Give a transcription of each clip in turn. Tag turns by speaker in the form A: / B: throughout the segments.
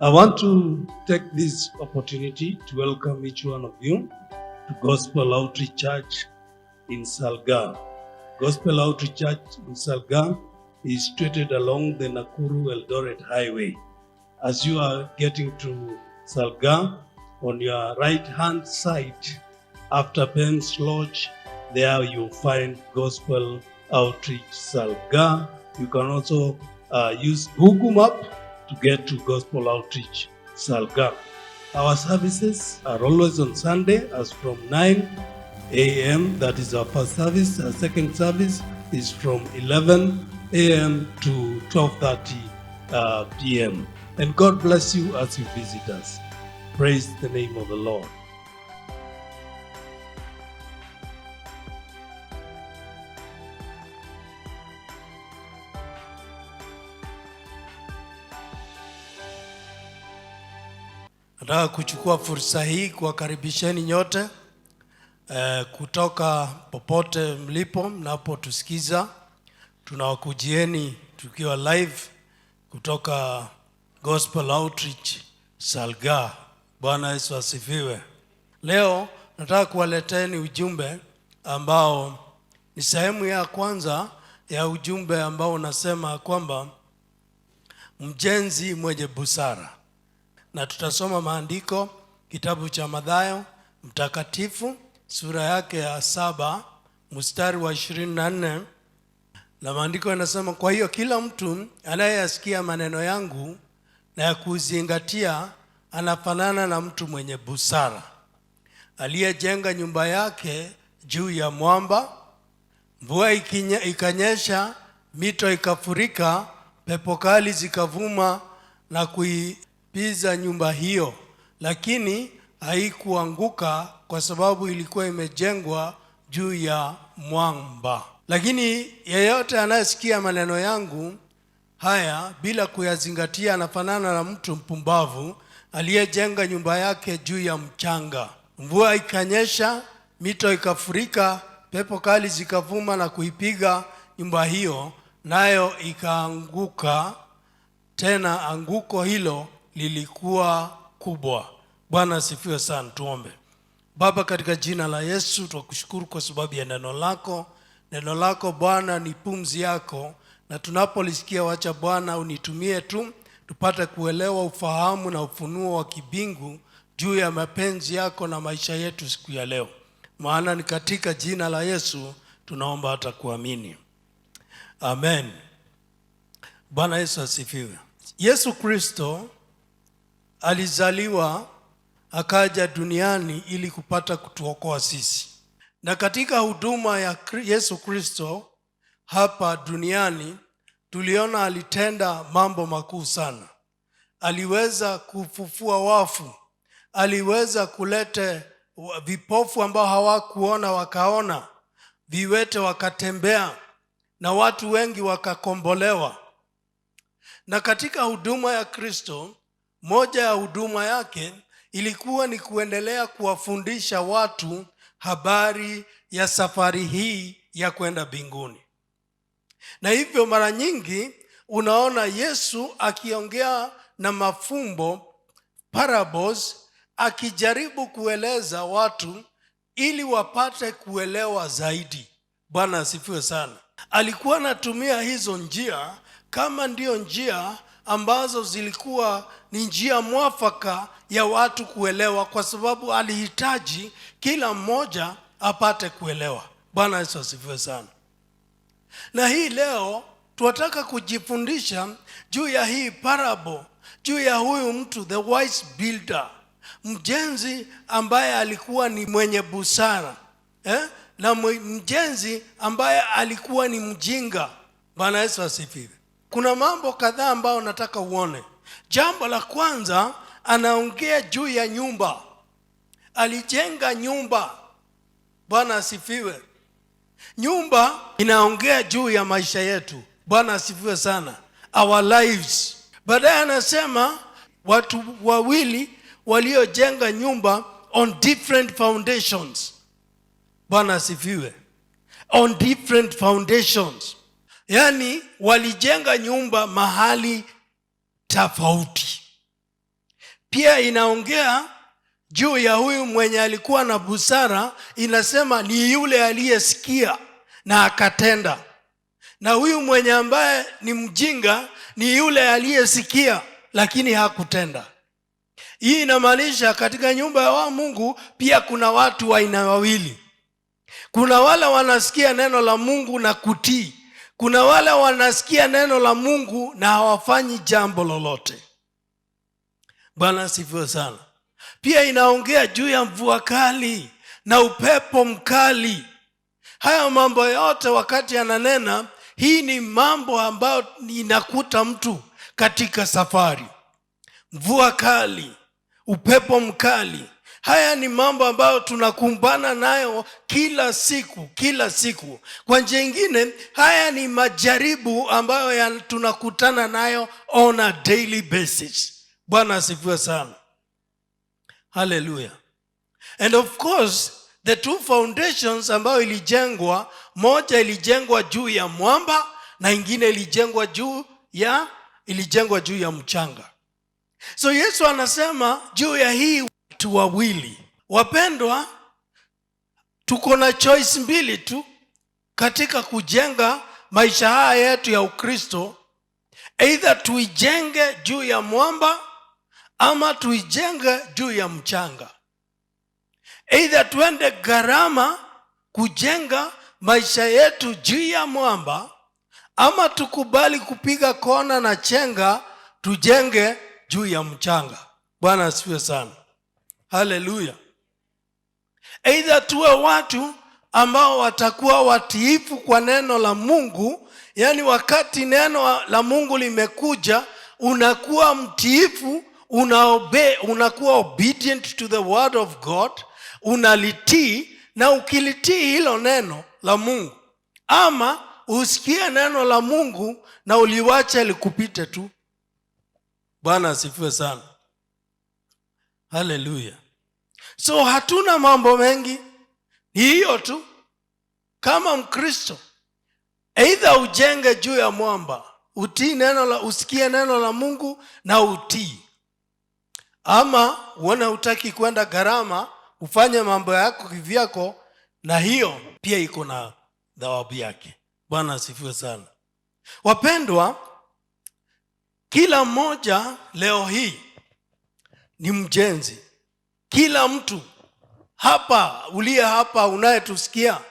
A: I want to take this opportunity to welcome each one of you to Gospel Outreach Church in Salga. Gospel Outreach Church in Salga is situated along the Nakuru-Eldoret Highway. As you are getting to Salga, on your right-hand side, after Ben's Lodge, there you'll find Gospel Outreach Salga. You can also use Google Map to get to Gospel Outreach Salga. Our services are always on Sunday as from 9 a.m. That is our first service. Our second service is from 11 a.m. to 12:30 p.m. And God bless you as you visit us. Praise the name of the Lord. Nataka kuchukua fursa hii kuwakaribisheni nyote kutoka popote mlipo mnapotusikiza. Tunawakujieni tukiwa live kutoka Gospel Outreach Salga. Bwana Yesu asifiwe. Leo nataka kuwaleteni ujumbe ambao ni sehemu ya kwanza ya ujumbe ambao unasema kwamba mjenzi mwenye busara. Na tutasoma maandiko kitabu cha Mathayo mtakatifu sura yake ya 7 mstari wa 24, na maandiko yanasema, kwa hiyo kila mtu anayesikia maneno yangu na ya kuzingatia anafanana na mtu mwenye busara aliyejenga nyumba yake juu ya mwamba. Mvua ikanyesha, mito ikafurika, pepo kali zikavuma na kuipiza nyumba hiyo, lakini haikuanguka kwa sababu ilikuwa imejengwa juu ya mwamba. Lakini yeyote anayesikia maneno yangu haya bila kuyazingatia anafanana na mtu mpumbavu aliyejenga nyumba yake juu ya mchanga. Mvua ikanyesha, mito ikafurika, pepo kali zikavuma na kuipiga nyumba hiyo, nayo ikaanguka. Tena anguko hilo lilikuwa kubwa. Bwana asifiwe sana. Tuombe. Baba, katika jina la Yesu tunakushukuru kwa sababu ya neno lako. Neno lako Bwana ni pumzi yako, na tunapolisikia wacha Bwana unitumie tu tupate kuelewa ufahamu na ufunuo wa kibingu juu ya mapenzi yako na maisha yetu siku ya leo. Maana ni katika jina la Yesu tunaomba hata kuamini. Amen. Bwana Yesu asifiwe. Yesu Kristo alizaliwa akaja duniani ili kupata kutuokoa sisi. Na katika huduma ya Yesu Kristo hapa duniani tuliona alitenda mambo makuu sana. Aliweza kufufua wafu, aliweza kuleta vipofu ambao hawakuona wakaona, viwete wakatembea, na watu wengi wakakombolewa. Na katika huduma ya Kristo, moja ya huduma yake ilikuwa ni kuendelea kuwafundisha watu habari ya safari hii ya kwenda mbinguni. Na hivyo mara nyingi unaona Yesu akiongea na mafumbo, parables, akijaribu kueleza watu ili wapate kuelewa zaidi. Bwana asifiwe sana. Alikuwa anatumia hizo njia kama ndio njia ambazo zilikuwa ni njia mwafaka ya watu kuelewa, kwa sababu alihitaji kila mmoja apate kuelewa. Bwana Yesu asifiwe sana. Na hii leo tunataka kujifundisha juu ya hii parable, juu ya huyu mtu, the wise builder, mjenzi ambaye alikuwa ni mwenye busara, na mjenzi ambaye alikuwa ni mjinga. Bwana Yesu asifiwe. Kuna mambo kadhaa ambayo nataka uone. Jambo la kwanza, anaongea juu ya nyumba. Alijenga nyumba. Bwana asifiwe. Nyumba inaongea juu ya maisha yetu. Bwana asifiwe sana. Our lives. Baadaye anasema watu wawili waliojenga nyumba on different foundations. Bwana asifiwe. On different foundations. Yaani walijenga nyumba mahali tofauti. pia inaongea juu ya huyu mwenye alikuwa na busara. Inasema ni yule aliyesikia na akatenda. Na huyu mwenye ambaye ni mjinga ni yule aliyesikia lakini hakutenda. Hii inamaanisha katika nyumba ya Mungu pia kuna watu wa aina wawili. Kuna wale wanasikia neno la Mungu na kutii. Kuna wale wanasikia neno la Mungu na hawafanyi jambo lolote. Bwana asifiwe sana. Pia inaongea juu ya mvua kali na upepo mkali. Haya mambo yote wakati ananena, hii ni mambo ambayo inakuta mtu katika safari. Mvua kali, upepo mkali. Haya ni mambo ambayo tunakumbana nayo kila siku. Kwa njia nyingine, haya ni majaribu ambayo tunakutana nayo on a daily basis. Bwana asifiwe sana. Hallelujah. And of course, the two foundations ambayo ilijengwa, moja ilijengwa juu ya mwamba na ingine ilijengwa juu ya mchanga. So Yesu anasema juu ya hii watu wawili. Wapendwa, tuko na choice mbili tu katika kujenga maisha haya yetu ya Ukristo. Either tuijenge juu ya mwamba ama tuijenge juu ya mchanga. Either tuende gharama kujenga maisha yetu juu ya mwamba, ama tukubali kupiga kona na chenga tujenge juu ya mchanga. Bwana asifiwe sana. Hallelujah. Either tuwe watu ambao watakuwa watiifu kwa neno la Mungu, yani wakati neno la Mungu limekuja unakuwa mtiifu, unakuwa obedient to the word of God, unalitii, na ukilitii hilo neno la Mungu, ama usikie neno la Mungu na uliwacha likupite tu. Bwana asifiwe sana. Hallelujah. So hatuna mambo mengi, ni hiyo tu. Kama Mkristo, either ujenge juu ya mwamba, usikie neno la Mungu na utii, ama uone hutaki kwenda gharama ufanye mambo yako kivyako, na hiyo pia iko na thawabu yake. Bwana asifiwe sana. Wapendwa, kila mmoja leo hii ni mjenzi. Kila mtu hapa, uliye hapa, unayetusikia,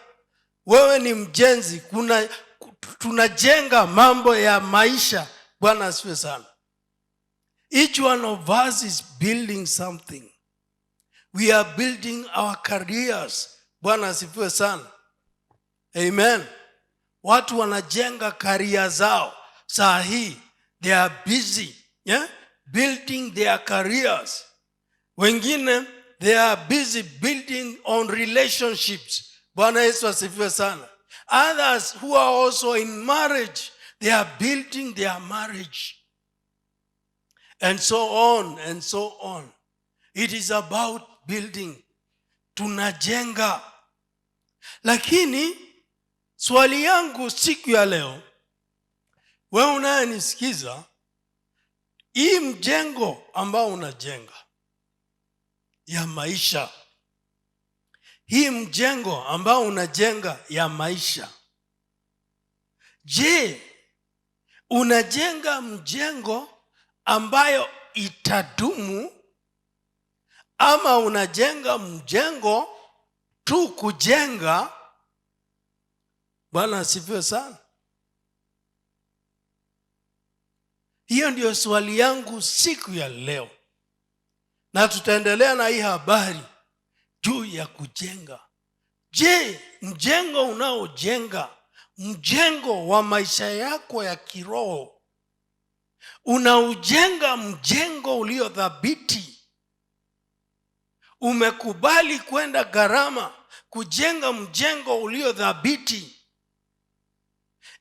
A: wewe ni mjenzi. Tunajenga mambo ya maisha. Bwana asifiwe sana. Each one of us is building something. We are building our careers. Bwana asifiwe sana. Amen. Watu wanajenga career zao saa hii. They are busy, building their careers. Wengine they are busy building on relationships. Bwana Yesu asifiwe sana. Others who are also in marriage, they are building their marriage. And so on and so on. It is about building. Tunajenga. Lakini swali yangu siku ya leo, wewe unayenisikiza, hii mjengo ambao unajenga ya maisha, hii mjengo ambao unajenga ya maisha, je, unajenga mjengo ambayo itadumu, ama unajenga mjengo tu kujenga? Bwana asifiwe sana. Hiyo ndio swali yangu siku ya leo, na tutaendelea na hii habari juu ya kujenga. Je, mjengo unaojenga, mjengo wa maisha yako ya kiroho, unaujenga mjengo ulio thabiti? Umekubali kwenda gharama kujenga mjengo ulio thabiti,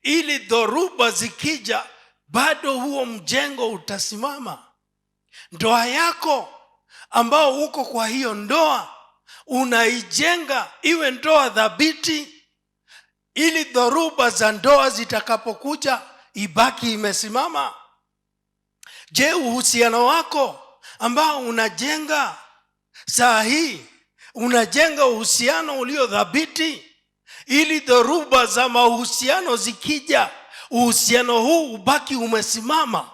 A: ili dhoruba zikija bado huo mjengo utasimama? Ndoa yako ambao uko kwa hiyo ndoa, unaijenga iwe ndoa thabiti, ili dhoruba za ndoa zitakapokuja ibaki imesimama? Je, uhusiano wako ambao unajenga saa hii, unajenga uhusiano ulio thabiti, ili dhoruba za mahusiano zikija, uhusiano huu ubaki umesimama.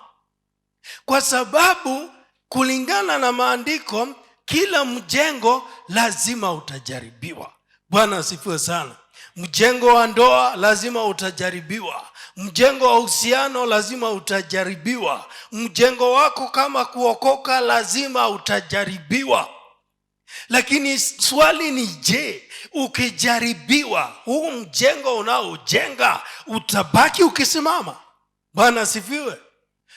A: Kwa sababu kulingana na maandiko, kila mjengo lazima utajaribiwa. Bwana asifiwe sana. Mjengo wa ndoa lazima utajaribiwa. Mjengo wa uhusiano lazima utajaribiwa. Mjengo wako kama kuokoka lazima utajaribiwa. Lakini swali ni je, ukijaribiwa, huu mjengo unaojenga utabaki ukisimama? Bwana asifiwe.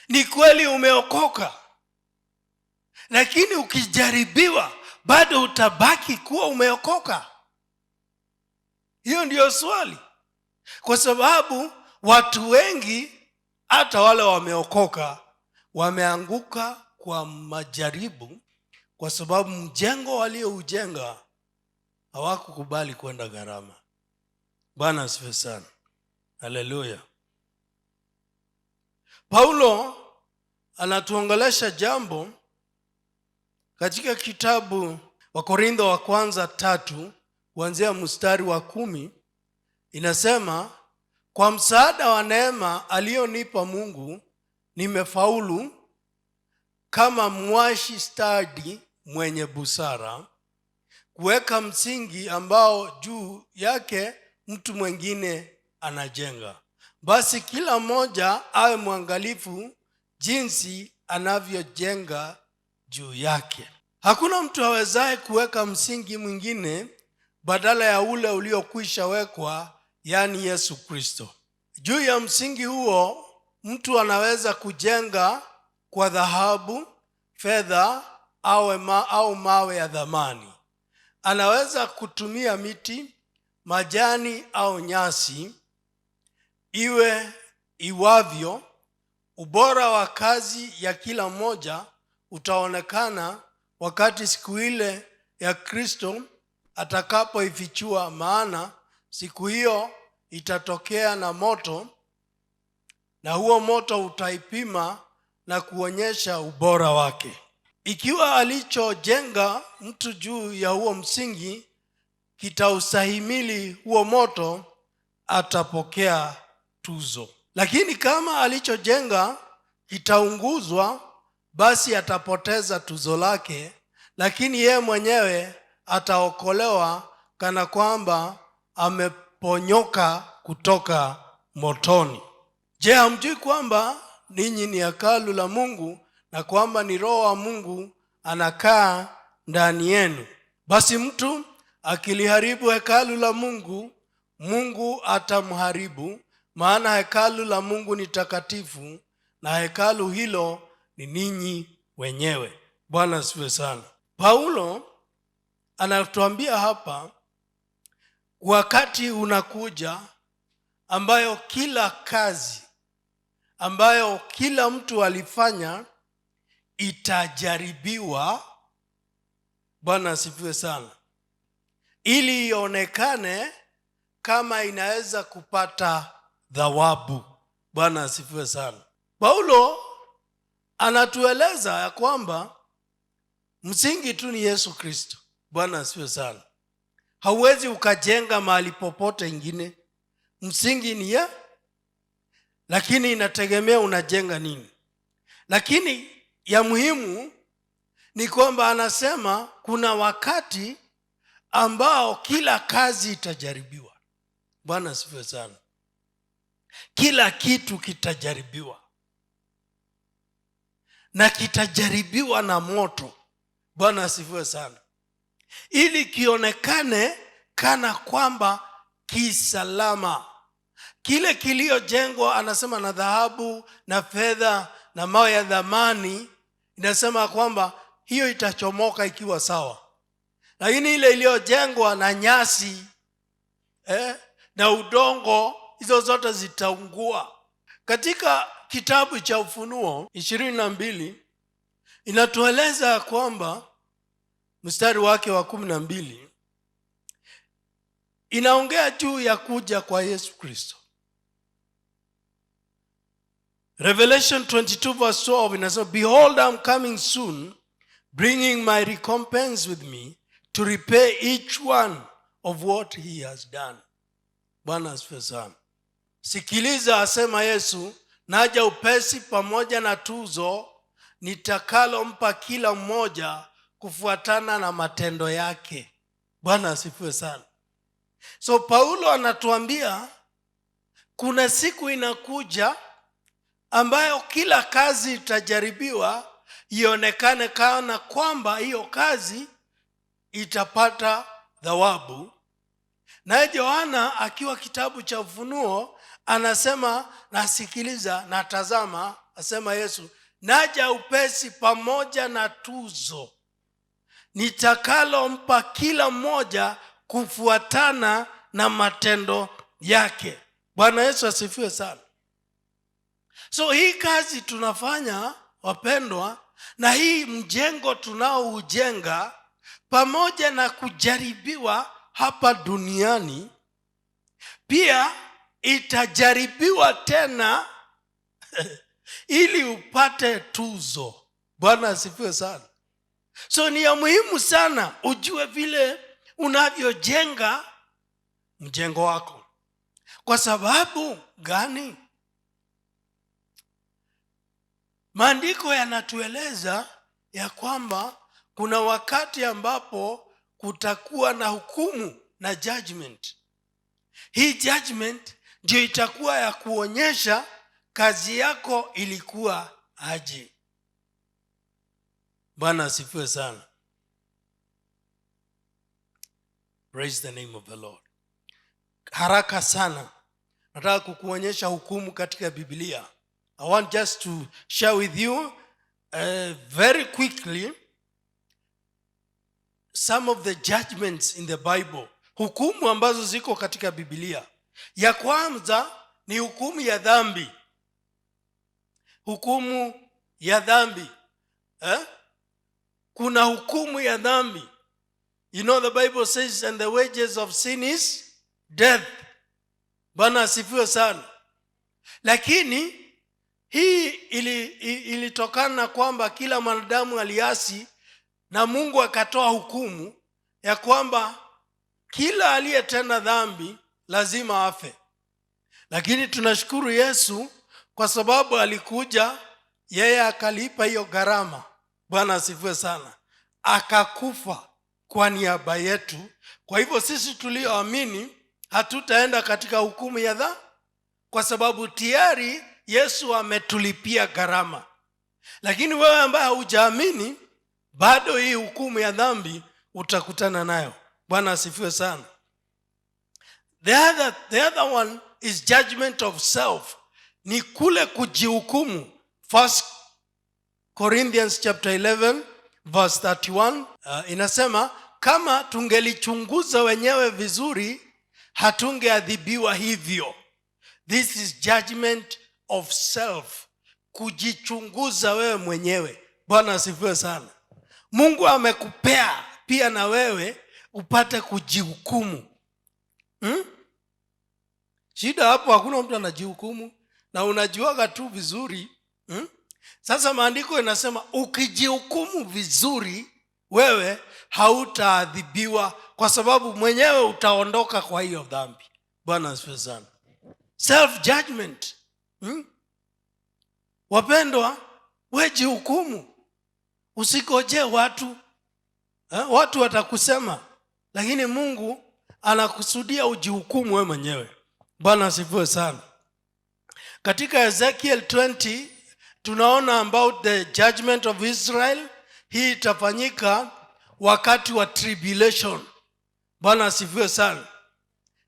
A: Ni kweli umeokoka, lakini ukijaribiwa bado utabaki kuwa umeokoka? Hiyo ndiyo swali. Kwa sababu watu wengi, hata wale wameokoka, wameanguka kwa majaribu kwa sababu mjengo walioujenga hawakukubali kwenda gharama. Bwana asifiwe sana. Haleluya. Paulo anatuongelesha jambo katika kitabu wa Korintho wa kwanza 3 kuanzia mstari wa 10. Inasema, kwa msaada wa neema alionipa Mungu nimefaulu kama mwashi stadi mwenye busara kuweka msingi ambao juu yake mtu mwingine anajenga. Basi kila mmoja awe mwangalifu jinsi anavyojenga juu yake. Hakuna mtu awezaye kuweka msingi mwingine badala ya ule uliokwisha wekwa, yani Yesu Kristo. Juu ya msingi huo mtu anaweza kujenga kwa dhahabu, fedha au mawe ya thamani. Anaweza kutumia miti, majani au nyasi. Iwavyo, ubora wa kazi ya kila mmoja utaonekana wakati siku ile ya Kristo atakapoifichua, maana siku hiyo itatokea na moto, na huo moto utaipima na kuonyesha ubora wake. Ikiwa alichojenga mtu juu ya huo msingi kitaustahimili huo moto, atapokea tuzo. Lakini kama alichojenga kitaunguzwa, basi atapoteza tuzo lake, lakini yeye mwenyewe ataokolewa kana kwamba ameponyoka kutoka motoni. Je, hamjui kwamba ninyi ni hekalu la Mungu na kwamba ni Roho wa Mungu anakaa ndani yenu? Basi mtu akiliharibu hekalu la Mungu, Mungu atamharibu, maana hekalu la Mungu ni takatifu na hekalu hilo ni ninyi wenyewe. Bwana asifiwe sana. Paulo anatuambia hapa, wakati unakuja ambayo kila kazi ambayo kila mtu alifanya itajaribiwa. Bwana asifiwe sana. Ili ionekane kama inaweza kupata thawabu. Bwana asifiwe sana. Paulo anatueleza ya kwamba msingi tu ni Yesu Kristo. Bwana asifiwe sana. Hauwezi ukajenga mahali popote ingine. Msingi ni lakini inategemea unajenga nini. Lakini ya muhimu ni kwamba anasema kuna wakati ambao kila kazi itajaribiwa. Bwana asifiwe sana. Kila kitu kitajaribiwa, na kitajaribiwa na moto. Bwana asifiwe sana. Ili kionekane kana kwamba kisalama. Kile kiliojengwa, anasema, na dhahabu na fedha na mawe ya thamani, inasema kwamba hiyo itachomoka ikiwa sawa. Lakini ile iliyojengwa na nyasi na udongo, hizo zote zitaungua. Katika kitabu cha Ufunuo 22 inatueleza kwamba mstari wake wa 12 inaongea juu ya kuja kwa Yesu Kristo. Revelation 22 verse 12 inasema, behold, I'm coming soon, bringing my recompense with me to repay each one of what he has done. Bwana asifiwe sana. Sikiliza, asema Yesu, naja upesi pamoja na tuzo nitakalompa kila mmoja kufuatana na matendo yake. Bwana asifiwe sana. So Paulo anatuambia kuna siku inakuja ambayo kila kazi itajaribiwa ionekane kana kwamba hiyo kazi itapata thawabu. Na Yohana akiwa kitabu cha Ufunuo anasema, nasikiliza na tazama, asema Yesu, naja upesi pamoja na tuzo nitakalompa kila mmoja kufuatana na matendo yake. Bwana Yesu asifiwe sana. So hii kazi tunafanya wapendwa, na hii mjengo tunaoujenga, pamoja na kujaribiwa hapa duniani, pia itajaribiwa tena ili upate tuzo. Bwana asifiwe sana. So ni ya muhimu sana ujue vile unavyojenga mjengo wako. Kwa sababu gani? Maandiko yanatueleza ya kwamba kuna wakati ambapo kutakuwa na hukumu na judgment. Hii judgment ndio itakuwa ya kuonyesha kazi yako ilikuwa aje. Bwana asifiwe sana. Praise the name of the Lord. Haraka sana nataka kukuonyesha hukumu katika Biblia. I want just to share with you very quickly some of the judgments in the Bible. Hukumu ambazo ziko katika Biblia. Ya kwanza ni hukumu ya dhambi. Hukumu ya dhambi. Kuna hukumu ya dhambi. You know the Bible says, and the wages of sin is death. Bwana asifiwe sana. Lakini hii ilitokana kwamba kila mwanadamu aliasi, na Mungu akatoa hukumu ya kwamba kila aliyetenda dhambi lazima afe. Lakini tunashukuru Yesu kwa sababu alikuja, yeye akalipa hiyo gharama. Bwana asifiwe sana. Akakufa kwa niaba yetu. Kwa hivyo sisi tulioamini hatutaenda katika hukumu ya dhambi, kwa sababu tayari Yesu ametulipia gharama. Lakini wewe ambaye hujaamini, bado hii hukumu ya dhambi utakutana nayo. Bwana asifiwe sana. The other one is judgment of self. Ni kule kujihukumu. 1 Corinthians chapter 11 verse 31 inasema, kama tungelichunguza wenyewe vizuri hatungeadhibiwa hivyo. This is judgment of self. Kujichunguza wewe mwenyewe. Bwana asifiwe sana. Mungu amekupea pia na wewe upate kujihukumu. Shida hapo hakuna mtu anajihukumu, na unajuaga tu vizuri. Sasa maandiko inasema ukijihukumu vizuri wewe hautaadhibiwa, kwa sababu mwenyewe utaondoka kwa hiyo dhambi. Bwana asifiwe sana. Self judgment. Wapendwa, wewe jihukumu. Usikoje watu. Watu watakusema, lakini Mungu anakusudia ujihukumu wewe mwenyewe. Bwana asifiwe sana. Katika Ezekiel 20 tunaona about the judgment of Israel. Hii itafanyika wakati wa tribulation. Bwana asifiwe sana.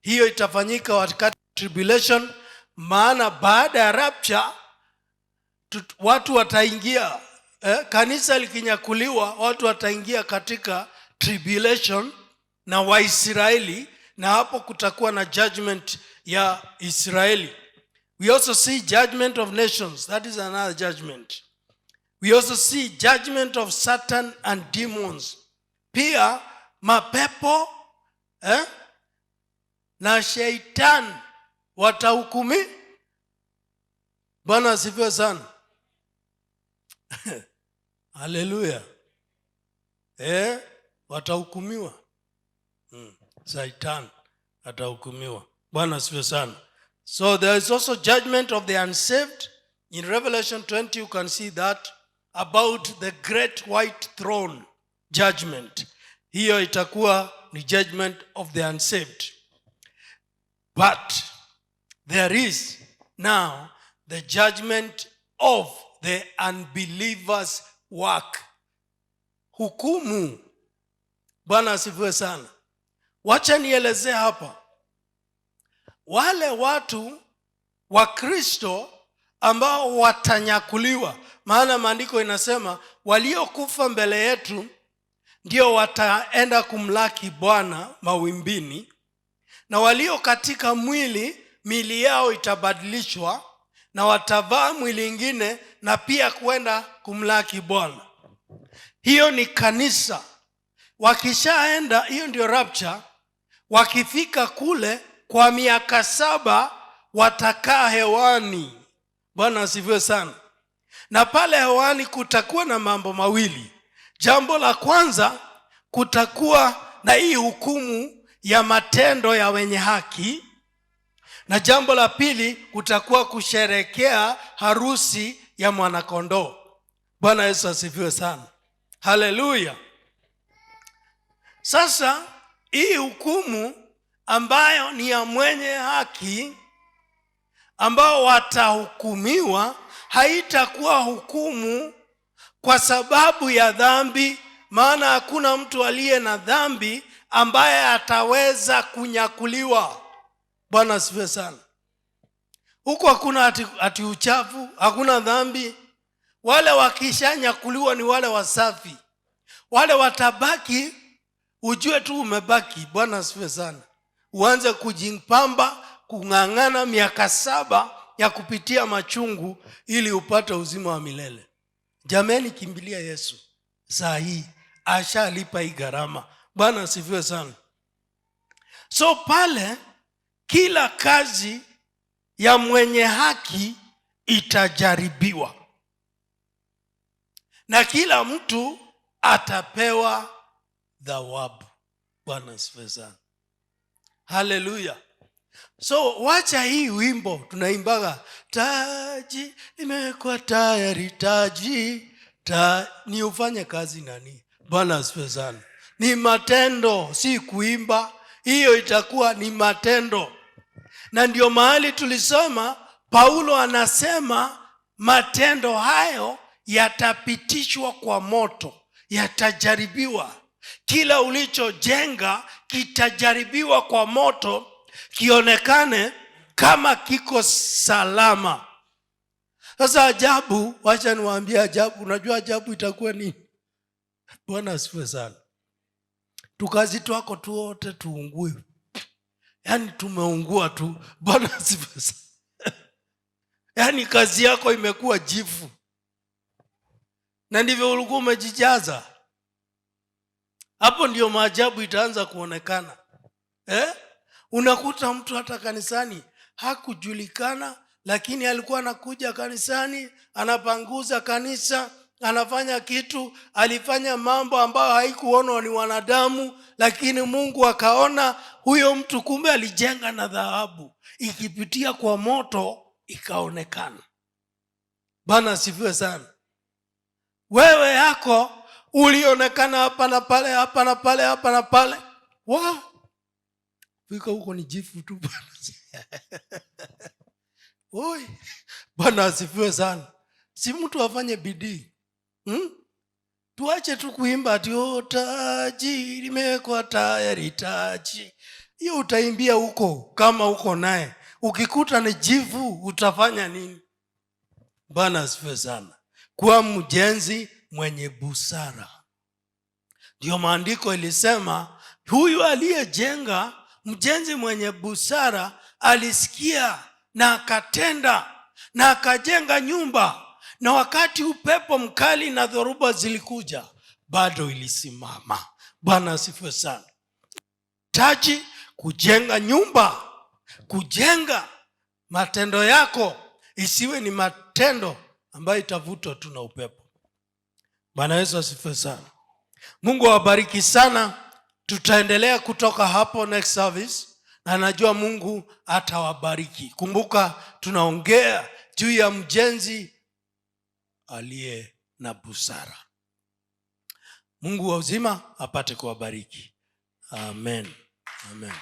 A: Hiyo itafanyika wakati wa tribulation, maana baada ya rapture watu wataingia, kanisa likinyakuliwa, watu wataingia katika tribulation na Waisraeli, na hapo kutakuwa na judgment ya Israeli. We also see judgment of nations. That is another judgment. We also see judgment of Satan and demons. Pia mapepo na Shetani watahukumi. Bwana asifiwe sana. Hallelujah. watahukumiwa. Satan atahukumiwa. Bwana asifiwe sana. So there is also judgment of the unsaved. In Revelation 20 you can see that about the great white throne judgment. Hiyo itakuwa ni judgment of the unsaved. But there is now the judgment of the unbelievers' work. Hukumu. Bwana asifiwe sana. Wacha nielezee hapa. Wale watu wa Kristo ambao watanyakuliwa, maana maandiko inasema waliokufa mbele yetu ndio wataenda kumlaki Bwana mawimbini, na walio katika mwili miili yao itabadilishwa na watavaa mwili ingine na pia kwenda kumlaki Bwana. Hiyo ni kanisa. Wakishaenda, hiyo ndio rapture. Wakifika kule kwa miaka 7 watakaa hewani. Bwana asifiwe sana. Na pale hewani kutakuwa na mambo mawili. Jambo la kwanza, kutakuwa na hii hukumu ya matendo ya wenye haki, na jambo la pili kutakuwa kusherekea harusi ya mwanakondoo. Bwana Yesu asifiwe sana. Haleluya. Sasa hii hukumu ambayo ni ya mwenye haki ambao watahukumiwa haitakuwa hukumu kwa sababu ya dhambi, maana hakuna mtu aliye na dhambi ambaye ataweza kunyakuliwa. Bwana asifiwe sana. Huko hakuna ati uchafu, hakuna dhambi. Wale wakishanyakuliwa ni wale wasafi. Wale watabaki, ujue tu umebaki. Bwana asifiwe sana. Uanze kujimpamba, kung'ang'ana miaka 7 ya kupitia machungu ili upate uzima wa milele. Jameni, kimbilia Yesu. Saa hii ashalipa hii gharama. Bwana asifiwe sana. So pale kila kazi ya mwenye haki itajaribiwa, na kila mtu atapewa thawabu. Bwana asifiwe sana. Haleluya. So wacha hii wimbo tunaimbaga, taji imekuwa tayari, taji ni ufanye kazi nani? Bwana asifiwe sana. Ni matendo, si kuimba. Hiyo itakuwa ni matendo. Na ndio mahali tulisoma Paulo anasema matendo hayo yatapitishwa kwa moto, yatajaribiwa. Kila ulichojenga kitajaribiwa kwa moto, kionekane kama kiko salama. Sasa ajabu, wacha niwaambie ajabu. Unajua ajabu itakuwa nini? Bwana asifiwe sana. Tukazi twako tu wote tuungue. Yaani tumeungua tu. Bwana asifiwe sana. Yaani kazi yako imekuwa jifu. Na ndivyo ulikuwa umejijaza. Hapo ndio maajabu itaanza kuonekana. Unakuta mtu hata kanisani hakujulikana, lakini alikuwa anakuja kanisani, anapanguza kanisa, anafanya kitu, alifanya mambo ambayo haikuonwa ni wanadamu, lakini Mungu akaona huyo mtu kumbe alijenga na dhahabu, ikipitia kwa moto ikaonekana. Bwana asifiwe sana. Wewe yako ulionekana hapa na pale, hapa na pale, hapa na pale. Fika huko ni jifu tu bwana. Oi, Bwana asifiwe sana. Si mtu afanye bidii. Tuache tu kuimba ati taji limekuwa tayari, taji. Hiyo utaimbia huko kama uko naye. Ukikuta ni jifu utafanya nini? Bwana asifiwe sana. Kuwa mjenzi mwenye busara. Ndio maandiko ilisema huyu aliyejenga, mjenzi mwenye busara, alisikia na akatenda na akajenga nyumba, na wakati upepo mkali na dhoruba zilikuja bado ilisimama. Bwana asifiwe sana. Taji kujenga nyumba, kujenga matendo yako isiwe ni matendo ambayo itavutwa tu na upepo. Bwana Yesu asifiwe sana. Mungu awabariki sana. Tutaendelea kutoka hapo next service, na najua Mungu atawabariki. Kumbuka tunaongea juu ya mjenzi aliye na busara. Mungu wa uzima apate kuwabariki. Amen. Amen.